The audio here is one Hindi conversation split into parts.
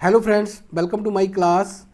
Hello friends, welcome to my class.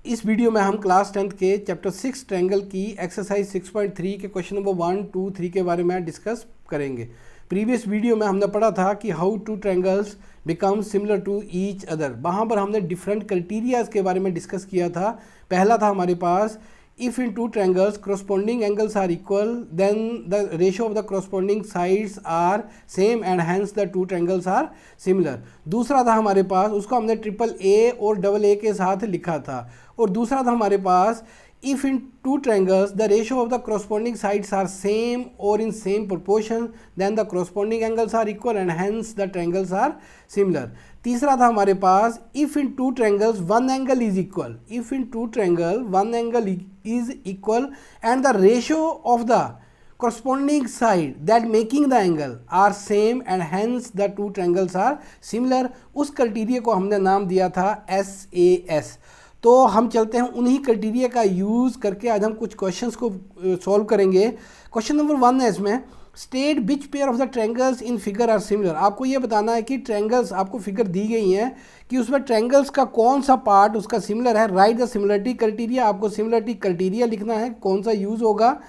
इस वीडियो में हम क्लास 10th के चैप्टर 6 ट्रायंगल की एक्सरसाइज 6.3 के क्वेश्चन नंबर 1, 2, 3 के बारे में डिस्कस करेंगे। प्रीवियस वीडियो में हमने पढ़ा था कि how two triangles become similar to each other. वहाँ पर हमने डिफरेंट क्राइटेरियाज के बारे में डिस्कस किया था। पहला था हमारे पास, if in two triangles corresponding angles are equal then the ratio of the corresponding sides are same and hence the two triangles are similar। दूसरा था हमारे पास, उसको हमने ट्रिपल ए और डबल ए के साथ लिखा था। और दूसरा था हमारे पास, if in two triangles the ratio of the corresponding sides are same or in same proportion then the corresponding angles are equal and hence the triangles are similar। तीसरा था हमारे पास, if in two triangles one angle is equal, if in two triangle one angle is equal and the ratio of the corresponding side that making the angle are same and hence the two triangles are similar। उस क्राइटेरिया को हमने नाम दिया था SAS। तो हम चलते हैं उन्हीं क्राइटेरिया का यूज़ करके आज हम कुछ क्वेश्चंस को सॉल्व करेंगे। क्वेश्चन नंबर 1 है इसमें, state which pair of the triangles in figure are similar. आपको ये बताना है कि ट्रायंगल्स, आपको फिगर दी गई हैं कि उसमें ट्रायंगल्स का कौन सा पार्ट उसका सिमिलर है। Right the similarity criteria. आपको सिमिलरिटी क्राइटेरिया लिखना है, कौन सा यूज़ होगा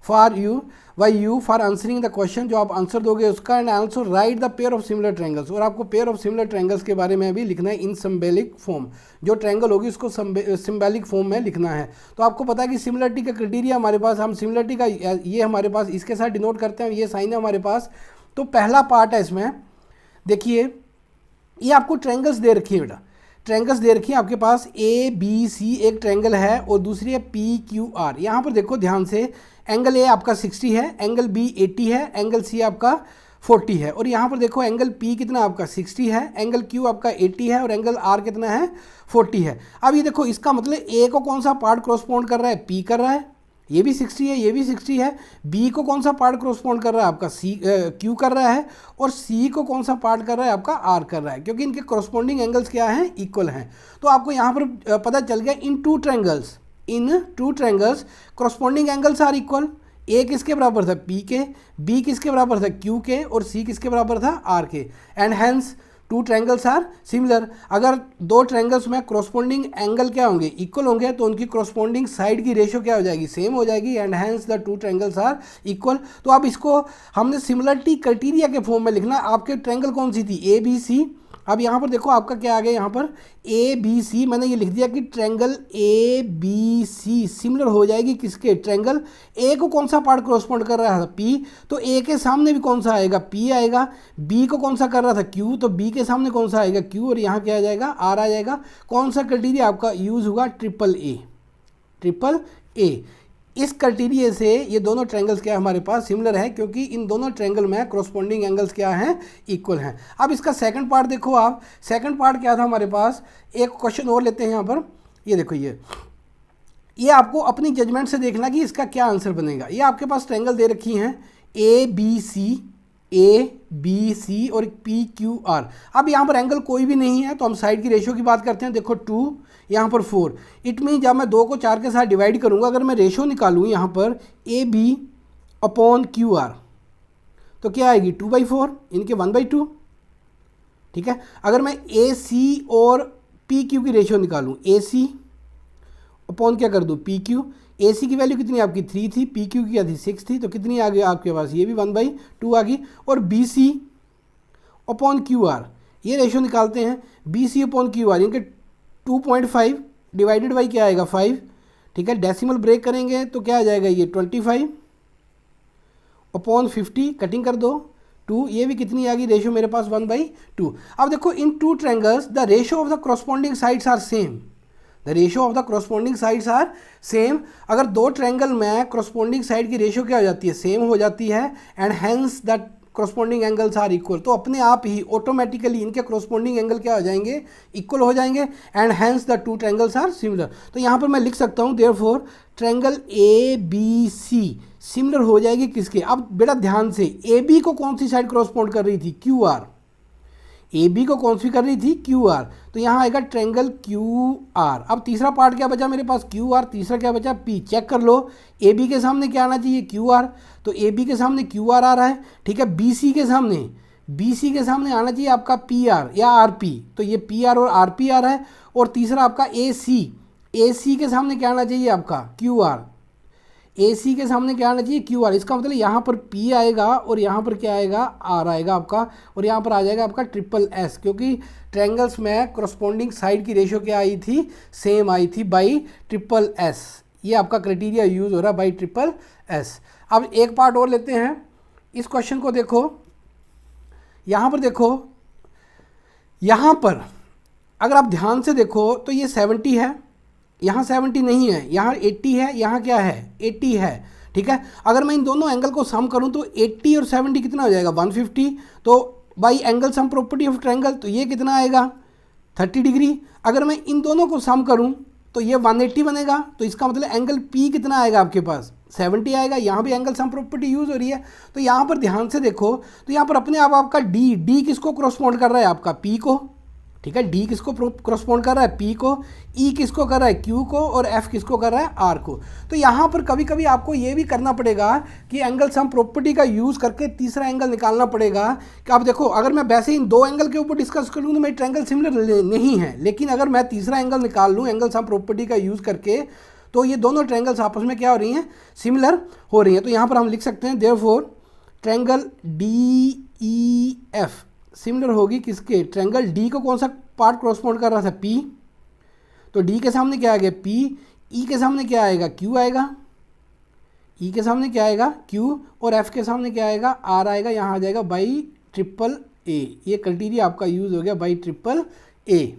for you by you for answering the question, जो आप आंसर दोगे उसका। And also right the pair of similar triangles. और आपको पेयर ऑफ सिमिलर ट्रायंगल्स के बारे में भी लिखना है इन सिंबॉलिक फॉर्म। जो ट्रायंगल होगी उसको सिंबॉलिक फॉर्म में लिखना है। तो आपको पता है कि सिमिलरिटी का क्राइटेरिया हमारे पास, हम सिमिलरिटी का ये हमारे पास इसके साथ डिनोट करते हैं, ये साइन है हमारे पास। तो पहला पार्ट है इसमें, देखिए ये आपको ट्रायंगल्स दे रखी है बेटा, ट्रायंगल्स दे रखी है आपके पास। ABC एक ट्रायंगल है और दूसरी है PQR। यहाँ पर देखो ध्यान से, एंगल A आपका 60 है, एंगल B 80 है, एंगल C आपका 40 है। और यहाँ पर देखो एंगल P कितना आपका 60 है, एंगल Q आपका 80 है और एंगल R कितना है 40 है। अब ये देखो, इसका मतलब A को कौन सा पार्ट कॉरस्पॉन्ड कर रहा है, P कर रहा है, ये भी 60 है, ये भी 60 है। B को कौन सा पार्ट कॉरस्पॉन्ड कर रहा है आपका Q कर रहा है, और C को कौन सा पार्ट कर रहा है आपका R कर रहा है, क्योंकि इनके कॉरस्पॉन्डिंग एंगल्स क्या हैं, इक्वल हैं। तो आपको यहाँ पर पता चल गया, in two triangles corresponding angles are equal. A किसके बराबर था, P के, B किसके बराबर था, Q के, और C किसके बराबर था, R के। And hence two triangles are similar. अगर दो ट्रायंगल्स में कॉरस्पॉन्डिंग एंगल क्या होंगे, इक्वल होंगे, तो उनकी कॉरस्पॉन्डिंग साइड की रेशियो क्या हो जाएगी, सेम हो जाएगी। And hence the two triangles are equal. तो अब इसको हमने सिमिलरिटी क्राइटेरिया के फॉर्म में लिखना। आपके ट्रायंगल कौन सी थी, ABC। अब यहाँ पर देखो आपका क्या आ गया, यहाँ पर ABC मैंने ये लिख दिया कि ट्रायंगल ABC सिमिलर हो जाएगी किसके, ट्रायंगल A को कौन सा पार्ट कॉरस्पॉन्ड कर रहा था, P, तो A के सामने भी कौन सा आएगा, P आएगा। B को कौन सा कर रहा था, Q, तो B के सामने कौन सा आएगा, Q, और यहाँ क्या आ जाएगा, R आ जाएगा। कौन सा क्राइटेरिया आपका यूज़ होगा, ट्रिपल A। इस क्राइटेरिया से ये दोनों ट्रायंगल्स क्या हमारे पास सिमिलर है, क्योंकि इन दोनों ट्रायंगल में कॉरस्पॉन्डिंग एंगल्स क्या हैं, इक्वल हैं। अब इसका सेकंड पार्ट देखो आप, सेकंड पार्ट क्या था हमारे पास। एक क्वेश्चन और लेते हैं यहाँ पर, ये देखो, ये आपको अपनी जजमेंट से देखना कि इसका क्या आंसर बनेगा। ये आपके पास ट्रायंगल दे रखी हैं ABC और PQR। अब यहाँ पर एंगल कोई भी नहीं है, तो हम साइड की रेशियो की बात करते हैं। देखो 2, यहाँ पर 4। इट मीन जब मैं 2 को 4 के साथ डिवाइड करूँगा, अगर मैं रेशियो निकालूँ यहाँ पर AB/QR, तो क्या आएगी, 2/4, इनके 1/2। ठीक है। अगर मैं AC और PQ की रेशियो निकालूँ, AC अपॉन क्या कर दूँ, PQ। AC की वैल्यू कितनी आपकी 3 थी, PQ की क्या थी 6 थी, तो कितनी आ गई आपके पास, ये भी 1/2 आ गई। और BC अपॉन QR, ये रेशियो निकालते हैं, BC अपॉन QR, इनके 2.5 डिवाइडेड बाई क्या आएगा, 5। ठीक है, डेसिमल ब्रेक करेंगे तो क्या आ जाएगा, ये 25 अपॉन 50, कटिंग कर दो 2, ये भी कितनी आ गई रेशियो मेरे पास, 1/2। अब देखो, in two triangles the ratio of the corresponding sides are same. The ratio of the corresponding sides are same. अगर दो ट्रायंगल में कॉरस्पॉन्डिंग साइड की रेशियो क्या हो जाती है, सेम हो जाती है। And hence the corresponding angles are equal, तो अपने आप ही ऑटोमेटिकली इनके कॉरस्पॉन्डिंग एंगल क्या हो जाएंगे, इक्वल हो जाएंगे। And hence the two triangles are similar. तो यहाँ पर मैं लिख सकता हूँ, देयरफॉर ट्रायंगल ABC सिमिलर हो जाएगी किसके। अब बेटा ध्यान से, AB को कौन सी साइड कॉरस्पॉन्ड कर रही थी, QR। AB को कौन सी कर रही थी, QR। तो यहाँ आएगा ट्रायंगल QR। अब तीसरा पार्ट क्या बचा मेरे पास, QR। तीसरा क्या बचा, P। चेक कर लो, AB के सामने क्या आना चाहिए, QR, तो AB के सामने QR आ रहा है। ठीक है, BC के सामने BC के सामने आना चाहिए आपका PR या RP, तो ये PR और RP आ रहा है। और तीसरा आपका AC के सामने क्या आना चाहिए आपका QR, AC के सामने क्या आना चाहिए QR। इसका मतलब यहाँ पर P आएगा और यहाँ पर क्या आएगा, R आएगा आपका, और यहाँ पर आ जाएगा आपका SSS, क्योंकि ट्रायंगल्स में करस्पॉन्डिंग साइड की रेशो क्या आई थी, सेम आई थी, बाई SSS। ये आपका क्राइटेरिया यूज़ हो रहा है, बाई SSS। अब एक पार्ट और लेते हैं, इस क्वेश्चन को देखो, यहाँ पर देखो, यहाँ पर अगर आप ध्यान से देखो तो ये 70 है, यहाँ 70 नहीं है, यहाँ 80 है, यहाँ क्या है 80 है, ठीक है। अगर मैं इन दोनों एंगल को सम करूँ तो 80 और 70 कितना हो जाएगा 150, तो by angle sum property of triangle तो ये कितना आएगा 30 डिग्री। अगर मैं इन दोनों को सम करूँ तो ये 180 बनेगा, तो इसका मतलब एंगल P कितना आएगा आपके पास 70 आएगा। यहाँ भी एंगल सम प्रॉपर्टी यूज़ हो रही है, तो यहाँ पर ध्यान से देखो तो यहाँ पर अपने आप आपका D किसको क्रॉसपोंड कर रहा है आपका P को, ठीक है। D किसको क्रॉसपोंड कर रहा है P को, E किसको कर रहा है Q को, और F किसको कर रहा है R को। तो यहाँ पर कभी कभी आपको ये भी करना पड़ेगा कि एंगल सम प्रॉपर्टी का यूज़ करके तीसरा एंगल निकालना पड़ेगा। कि आप देखो अगर मैं वैसे इन दो एंगल के ऊपर डिस्कस कर लूँ तो मेरे ट्रायंगल सिमिलर नहीं है, लेकिन अगर मैं तीसरा एंगल निकाल लूँ एंगल सम प्रॉपर्टी का यूज़ करके, तो ये दोनों ट्रायंगल्स आपस में क्या हो रही हैं, सिमिलर हो रही हैं। तो यहाँ पर हम लिख सकते हैं देयरफॉर ट्रायंगल DEF सिमिलर होगी किसके, ट्रायंगल D को कौन सा पार्ट क्रॉसपोंड कर रहा था P, तो D के सामने क्या आ गया P, E के सामने क्या आएगा Q आएगा, E के सामने क्या आएगा Q, और F के सामने क्या आएगा R आएगा, यहाँ आ जाएगा बाई SSA। ये क्राइटेरिया आपका यूज़ हो गया by SSA।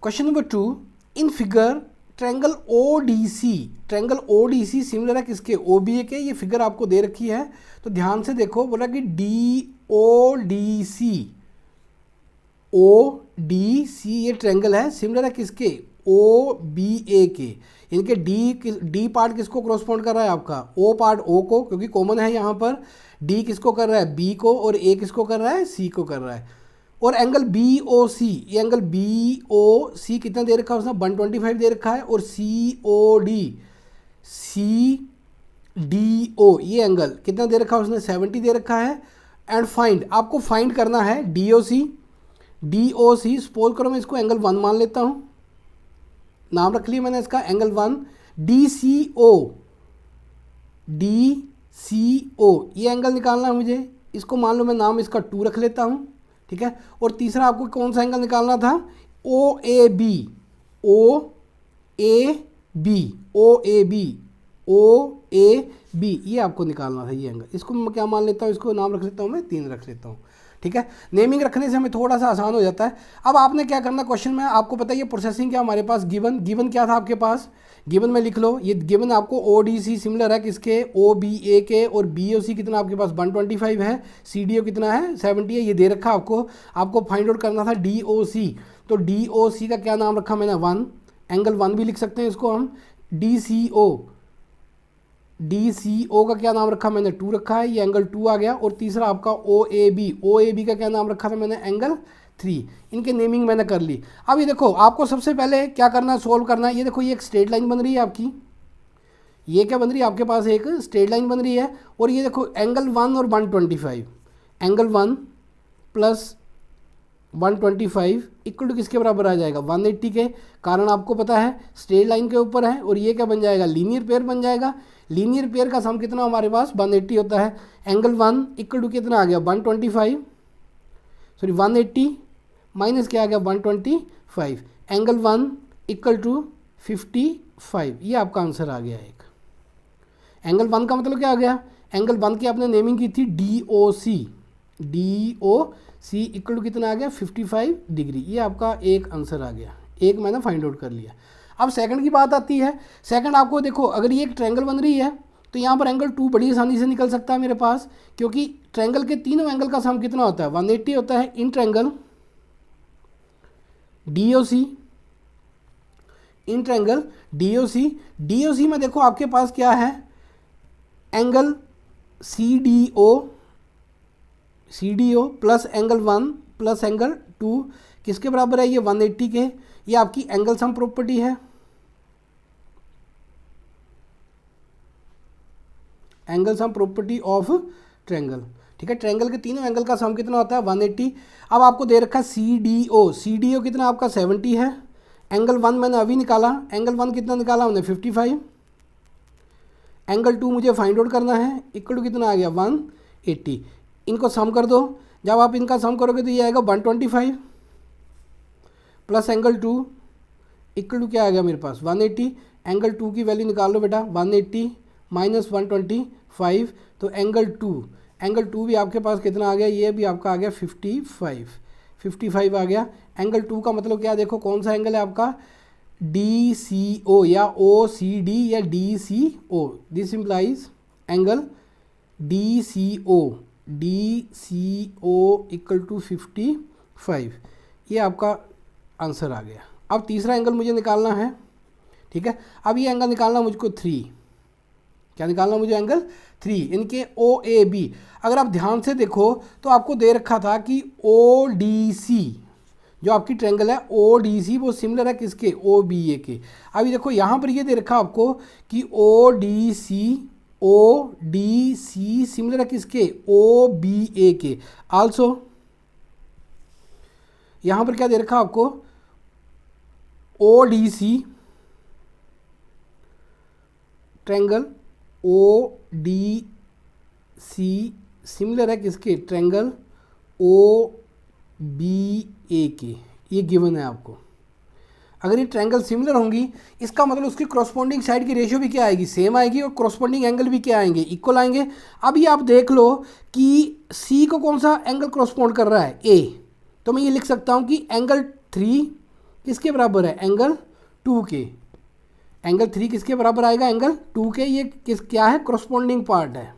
Question number 2, in figure triangle ODC similar है किसके, OBA के। ये फिगर आपको दे रखी है, तो ध्यान से देखो, बोला कि ODC ये ट्रायंगल है, सिमिलर है किसके, OBA के। इनके D पार्ट किसको क्रॉसपोंड कर रहा है आपका, O पार्ट O को, क्योंकि कॉमन है यहाँ पर। D किसको कर रहा है B को, और A किसको कर रहा है C को कर रहा है। और एंगल BOC, ये एंगल BOC कितना दे रखा है उसने 125 दे रखा है, और CDO ये एंगल कितना दे रखा है उसने 70 दे रखा है। एंड फाइंड, आपको फाइंड करना है DOC। सपोज करो मैं इसको एंगल 1 मान लेता हूँ, नाम रख लिया मैंने इसका एंगल 1। DCO ये एंगल निकालना है मुझे, इसको मान लो मैं नाम इसका 2 रख लेता हूँ, ठीक है। और तीसरा आपको कौन सा एंगल निकालना था, OAB ये आपको निकालना था, ये एंगल। इसको मैं क्या मान लेता हूँ, इसको नाम रख लेता हूँ मैं 3 रख लेता हूँ, ठीक है। नेमिंग रखने से हमें थोड़ा सा आसान हो जाता है। अब आपने क्या करना, क्वेश्चन में आपको पता है ये प्रोसेसिंग क्या हमारे पास गिवन क्या था आपके पास, गिवन में लिख लो। ये गिवन आपको ODC सिमिलर है किसके, OBA के, और BOC कितना आपके पास 125 है, CDO कितना है 70 है, ये दे रखा आपको फाइंड आउट करना था DOC। तो DOC का क्या नाम रखा मैंने 1, एंगल 1 भी लिख सकते हैं इसको हम। DCO का क्या नाम रखा मैंने 2 रखा है, ये एंगल 2 आ गया। और तीसरा आपका OAB का क्या नाम रखा था मैंने एंगल 3। इनके नेमिंग मैंने कर ली। अब ये देखो आपको सबसे पहले क्या करना है, सोल्व करना है। ये देखो ये एक स्ट्रेट लाइन बन रही है आपकी, ये क्या बन रही है आपके पास, एक स्ट्रेट लाइन बन रही है। और ये देखो एंगल 1 और 125, एंगल 1 प्लस 125 इक्वल टू किसके बराबर आ जाएगा 180 के, कारण आपको पता है स्ट्रेट लाइन के ऊपर है। और ये क्या बन जाएगा, लीनियर पेयर बन जाएगा। लीनियर पेयर का सम कितना हमारे पास 180 होता है। एंगल 1 इक्वल टू कितना आ गया 180 माइनस क्या आ गया 125। एंगल 1 इक्वल टू 55, ये आपका आंसर आ गया एक। एंगल 1 का मतलब क्या आ गया, एंगल 1 की आपने नेमिंग की थी DOC इक्वल टू कितना आ गया 55 डिग्री। ये आपका एक आंसर आ गया, एक मैंने फाइंड आउट कर लिया। अब सेकंड की बात आती है। सेकंड आपको देखो अगर ये एक ट्रायंगल बन रही है तो यहाँ पर एंगल 2 बड़ी आसानी से निकल सकता है मेरे पास, क्योंकि ट्रायंगल के तीनों एंगल का सम कितना होता है 180 होता है इन ट्रायंगल DOC में देखो आपके पास क्या है, angle CDO plus angle 1 plus angle 2 किसके बराबर है, ये 180 के। ये आपकी एंगल सम प्रॉपर्टी है, angle sum property of triangle, ठीक है। ट्रायंगल के तीनों एंगल का सम कितना होता है 180। अब आपको दे रखा है CDO कितना आपका 70 है। एंगल 1 मैंने अभी निकाला, एंगल 1 कितना निकाला हमने 55। एंगल 2 मुझे फाइंड आउट करना है, इक्वल टू कितना आ गया 180। इनको सम कर दो, जब आप इनका सम करोगे तो ये आएगा 125 प्लस एंगल 2 इक्वल टू क्या आ गया मेरे पास 180। एंगल 2 की वैल्यू निकाल लो बेटा, 180 माइनस 125, तो एंगल 2 भी आपके पास कितना आ गया, ये भी आपका आ गया 55 आ गया। एंगल 2 का मतलब क्या, देखो कौन सा एंगल है आपका DCO या OCD या DCO, this implies angle DCO equal to 55, ये आपका आंसर आ गया। अब तीसरा एंगल मुझे निकालना है, ठीक है। अब ये एंगल निकालना मुझको 3, क्या निकालना मुझे एंगल 3, इनके OAB। अगर आप ध्यान से देखो तो आपको दे रखा था कि ODC जो आपकी ट्रायंगल है ODC वो सिमिलर है किसके OBA के। अभी देखो यहाँ पर ये दे रखा आपको कि ODC सिमिलर है किसके OBA के। आल्सो यहाँ पर क्या दे रखा आपको ODC ट्रायंगल ODC सिमिलर है किसके ट्रायंगल OBA के, ये गिवन है आपको। अगर ये ट्रायंगल सिमिलर होंगी इसका मतलब उसकी करस्पॉन्डिंग साइड की रेशियो भी क्या आएगी, सेम आएगी, और करस्पॉन्डिंग एंगल भी क्या आएंगे, इक्वल आएंगे। अब ये आप देख लो कि C को कौन सा एंगल करस्पॉन्ड कर रहा है A, तो मैं ये लिख सकता हूँ कि एंगल 3 किसके बराबर है एंगल 2 के। एंगल 3 किसके बराबर आएगा एंगल 2 के। ये क्या है करस्पॉन्डिंग पार्ट है,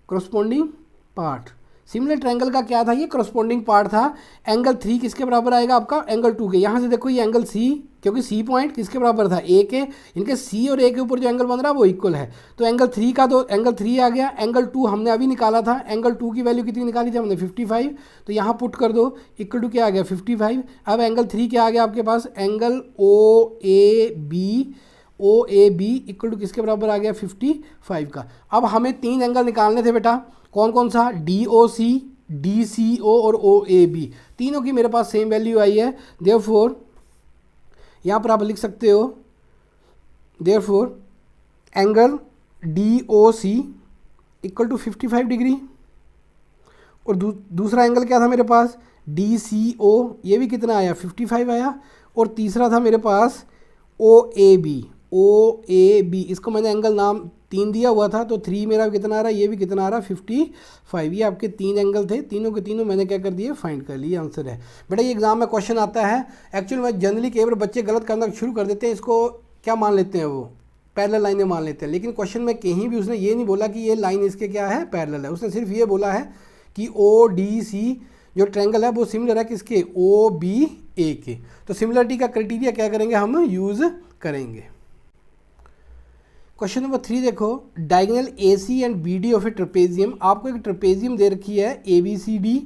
करस्पॉन्डिंग पार्ट। सिमिलर ट्रायंगल का क्या था, ये करस्पॉन्डिंग पार्ट था। एंगल 3 किसके बराबर आएगा आपका एंगल 2 के। यहाँ से देखो ये एंगल C, क्योंकि C पॉइंट किसके बराबर था A के, इनके C और A के ऊपर जो एंगल बन रहा है वो इक्वल है, तो एंगल 3 का तो एंगल 3 आ गया। एंगल 2 हमने अभी निकाला था, एंगल 2 की वैल्यू कितनी निकाली थी हमने 55, तो यहाँ पुट कर दो, इक्वल टू क्या आ गया 55। अब एंगल 3 क्या आ गया आपके पास एंगल OAB इक्वल टू किसके बराबर आ गया 55 का। अब हमें 3 एंगल निकालने थे बेटा, कौन कौन सा DOC, DCO और OAB, तीनों की मेरे पास सेम वैल्यू आई है। देयरफॉर यहाँ पर आप लिख सकते हो therefore angle DOC equal to 55 degree, और दूसरा एंगल क्या था मेरे पास DCO, ये भी कितना आया 55 आया, और तीसरा था मेरे पास OAB, इसको मैंने एंगल नाम 3 दिया हुआ था, तो 3 मेरा कितना आ रहा है, ये भी कितना आ रहा है 55। ये आपके 3 एंगल थे, तीनों के तीनों मैंने क्या कर दिए फाइंड कर लिए, आंसर है बेटा। ये एग्जाम में क्वेश्चन आता है, एक्चुअल में जनरली कई बार बच्चे गलत करना शुरू कर देते हैं, इसको क्या मान लेते हैं वो पैरेलल लाइनें मान लेते हैं, लेकिन क्वेश्चन में कहीं भी उसने ये नहीं बोला कि ये लाइन इसके क्या है पैरेलल है, उसने सिर्फ ये बोला है कि ODC जो ट्रायंगल है वो सिमिलर है किसके OBA के। तो सिमिलरिटी का क्राइटेरिया क्या करेंगे हम यूज़ करेंगे। क्वेश्चन नंबर 3 देखो, diagonal AC and BD of a trapezium. आपको एक ट्रेपेजियम दे रखी है ABCD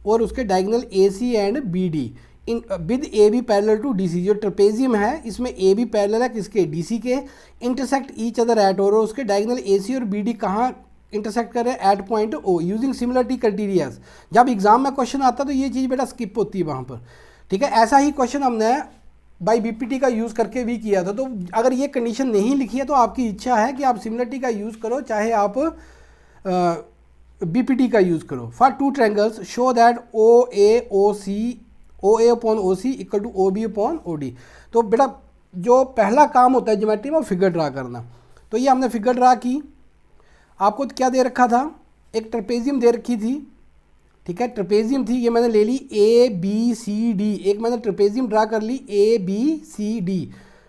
और उसके diagonal AC and BD in with AB parallel to DC। जो ट्रेपेजियम है इसमें AB पैरेलल है किसके DC के, इंटरसेक्ट ईच अदर एट, और उसके डायगोनल AC और BD कहाँ इंटरसेक्ट कर रहे हैं at point O using similarity criterias. जब एग्जाम में क्वेश्चन आता है तो ये चीज़ बेटा स्किप होती है वहाँ पर, ठीक है। ऐसा ही क्वेश्चन हमने बाई BPT का यूज़ करके भी किया था, तो अगर ये कंडीशन नहीं लिखी है तो आपकी इच्छा है कि आप सिमिलरिटी का यूज़ करो, चाहे आप BPT का यूज़ करो। For 2 triangles show that OA upon OC equal to OB upon OD। तो बेटा जो पहला काम होता है ज्योमेट्री में वो फिगर ड्रा करना, तो ये हमने फिगर ड्रा की। आपको क्या दे रखा था, एक ट्रेपेजियम दे रखी थी, ठीक है, ट्रेपेजियम थी, ये मैंने ले ली ABCD, एक मैंने ट्रेपेजियम ड्रा कर ली ABCD,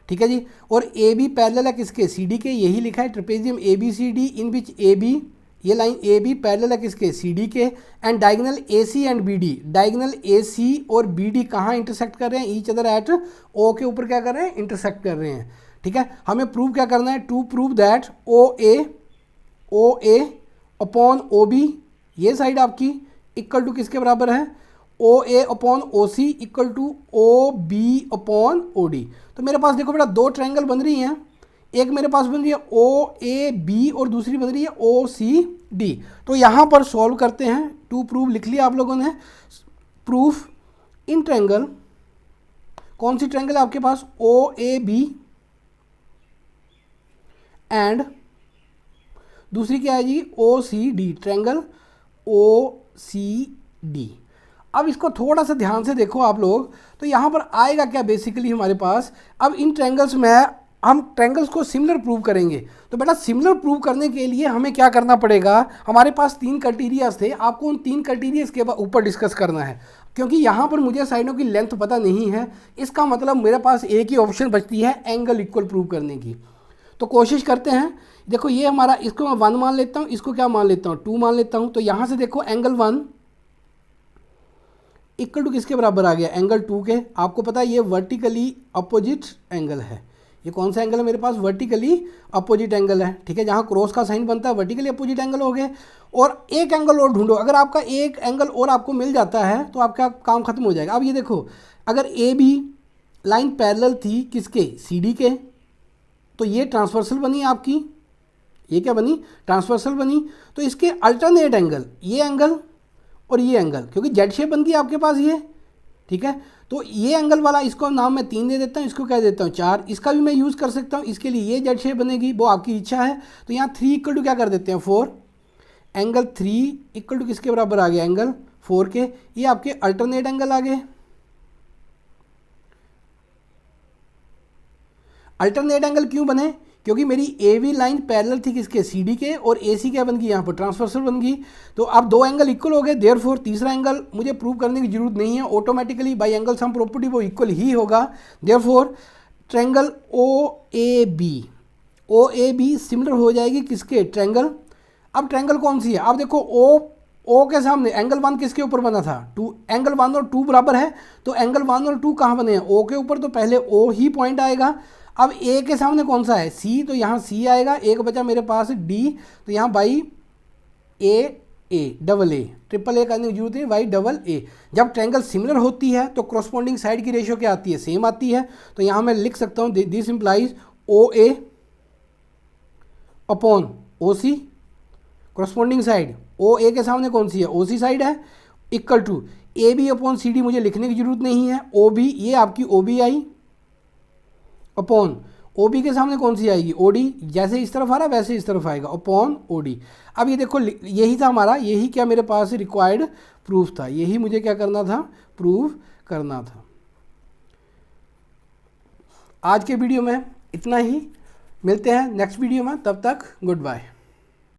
ठीक है जी। और AB पैरेलल है किसके CD के, यही लिखा है ट्रेपेजियम ABCD इन विच AB, ये लाइन AB पैरेलल है किसके CD के, and diagonal AC and BD, diagonal AC और BD कहाँ इंटरसेक्ट कर रहे हैं ईच अदर एट O के ऊपर क्या कर रहे हैं इंटरसेक्ट कर रहे हैं, ठीक है। हमें प्रूव क्या करना है, to prove that OA upon OB, ये साइड आपकी इक्वल टू किसके बराबर है OA upon OC equal to OB upon OD। तो मेरे पास देखो बेटा 2 ट्रायंगल बन रही हैं, एक मेरे पास बन रही है ओ ए बी और दूसरी बन रही है ओ सी डी। तो यहाँ पर सॉल्व करते हैं। टू प्रूव लिख लिया आप लोगों ने। प्रूफ इन ट्रायंगल, कौन सी ट्रायंगल है आपके पास, ओ ए बी एंड दूसरी क्या है जी, O C D, triangle O C D. अब इसको थोड़ा सा ध्यान से देखो आप लोग, तो यहाँ पर आएगा क्या बेसिकली हमारे पास, अब इन ट्रायंगल्स में हम ट्रायंगल्स को सिमिलर प्रूव करेंगे। तो बेटा सिमिलर प्रूव करने के लिए हमें क्या करना पड़ेगा, हमारे पास 3 क्राइटेरियाज थे, आपको उन 3 क्राइटेरियाज के ऊपर डिस्कस करना है। क्योंकि यहाँ पर मुझे साइडों की लेंथ पता नहीं है, इसका मतलब मेरे पास एक ही ऑप्शन बचती है एंगल इक्वल प्रूव करने की। तो कोशिश करते हैं। देखो ये हमारा, इसको मैं 1 मान लेता हूँ, इसको क्या मान लेता हूँ, 2 मान लेता हूँ। तो यहाँ से देखो एंगल 1 इक्वल टू किसके बराबर आ गया, एंगल 2 के। आपको पता है ये वर्टिकली अपोजिट एंगल है। ये कौन सा एंगल है मेरे पास, वर्टिकली अपोजिट एंगल है, ठीक है। जहाँ क्रॉस का साइन बनता है वर्टिकली अपोजिट एंगल हो गए। और एक एंगल और ढूंढो, अगर आपका एक एंगल और आपको मिल जाता है तो आपका काम खत्म हो जाएगा। अब ये देखो, अगर ए बी लाइन पैरेलल थी किसके, सी डी के, तो ये ट्रांसवर्सल बनी आपकी, ये क्या बनी, ट्रांसवर्सल बनी। तो इसके अल्टरनेट एंगल, ये एंगल और ये एंगल, क्योंकि जेड शेप बन गई आपके पास ये, ठीक है। तो ये एंगल वाला, इसको नाम मैं 3 दे देता हूँ, इसको क्या देता हूँ 4। इसका भी मैं यूज़ कर सकता हूँ, इसके लिए ये जेड शेप बनेगी, वो आपकी इच्छा है। तो यहाँ 3 इक्वल टू क्या कर देते हैं 4, एंगल 3 इक्वल टू किसके बराबर आ गया, एंगल 4 के। ये आपके अल्टरनेट एंगल आ गए। अल्टरनेट एंगल क्यों बने, क्योंकि मेरी ए बी लाइन पैरेलल थी किसके, सी डी के, और ए सी क्या बन गई यहाँ पर, ट्रांसवर्सल बन गई। तो अब 2 एंगल इक्वल हो गए, देयरफॉर तीसरा एंगल मुझे प्रूव करने की जरूरत नहीं है, automatically by angle sum property वो इक्वल ही होगा। Therefore triangle O A B similar हो जाएगी किसके, ट्रायंगल। अब ट्रायंगल कौन सी है, अब देखो ओ के सामने एंगल 1 किसके ऊपर बना था, 2, एंगल 1 और 2 बराबर है। तो एंगल 1 और 2 कहाँ बने हैं, ओ के ऊपर, तो पहले ओ ही पॉइंट आएगा। अब ए के सामने कौन सा है, सी, तो यहाँ सी आएगा। एक बचा मेरे पास डी, तो यहाँ by A double A, triple A करने की जरूरत है, बाई डबल ए। जब ट्रायंगल सिमिलर होती है तो क्रॉसपोंडिंग साइड की रेशियो क्या आती है, सेम आती है। तो यहाँ मैं लिख सकता हूँ this implies O A upon O C, corresponding side O A के सामने कौन सी है, ओ सी साइड है, equal to A B upon C D, मुझे लिखने की जरूरत नहीं है, ओ बी, ये आपकी O B I upon O B के सामने कौन सी आएगी, ओ डी, जैसे इस तरफ आ रहा है वैसे इस तरफ आएगा, अपॉन ओ डी। अब ये देखो, यही था हमारा, यही क्या मेरे पास रिक्वायर्ड प्रूफ था, यही मुझे क्या करना था, प्रूफ करना था। आज के वीडियो में इतना ही, मिलते हैं नेक्स्ट वीडियो में, तब तक गुड बाय।